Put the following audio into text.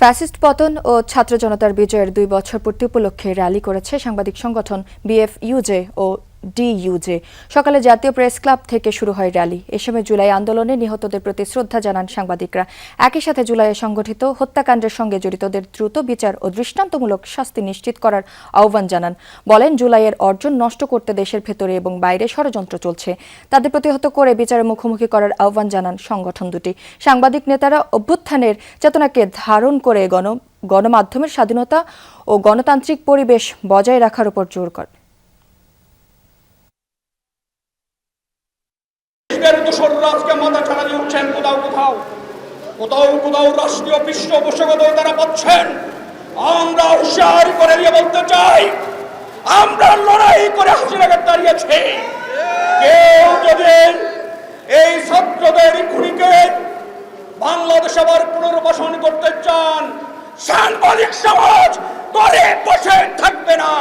Fascist পতন ও ছাত্র জনতার বিজয়ের 2 বছর পূর্তি উপলক্ষে র্যালি করেছে সাংবাদিক সংগঠন বিএফইউজে ও ডিইউজে। সকালে জাতীয় প্রেস ক্লাব থেকে শুরু হয় র্যালি। এ সময় জুলাই আন্দোলনে নিহতদের প্রতি শ্রদ্ধা জানান সাংবাদিকরা। একই সাথে জুলাইয়ে সংগঠিত হত্যাকাণ্ডের সঙ্গে জড়িতদের দ্রুত বিচার ও দৃষ্টান্তমূলক শাস্তি নিশ্চিত করার আহ্বান জানান। বলেন, জুলাইয়ের অর্জন নষ্ট করতে দেশের ভেতরে এবং বাইরে ষড়যন্ত্র চলছে। তাদের প্রতিহত করে বিচারের মুখোমুখি করার আহ্বান জানান সংগঠন দুটি। সাংবাদিক নেতারা অভ্যুত্থানের চেতনাকে ধারণ করে গণমাধ্যমের স্বাধীনতা ও গণতান্ত্রিক পরিবেশ বজায় রাখার উপর জোর করে। কোথাও রাষ্ট্রীয় পৃষ্ঠপোষকতাও তারা পাচ্ছেন। আমরা হুঁশিয়ারি করে দিয়ে বলতে চাই, আমরা লড়াই করে হাসিনাকে দাঁড়িয়েছি। কেউ যদি এই ছাত্রদের খুনিকে বাংলাদেশে আবার পুনর্বাসন করতে চান, সাংবাদিক সমাজ করে বসে থাকবে না।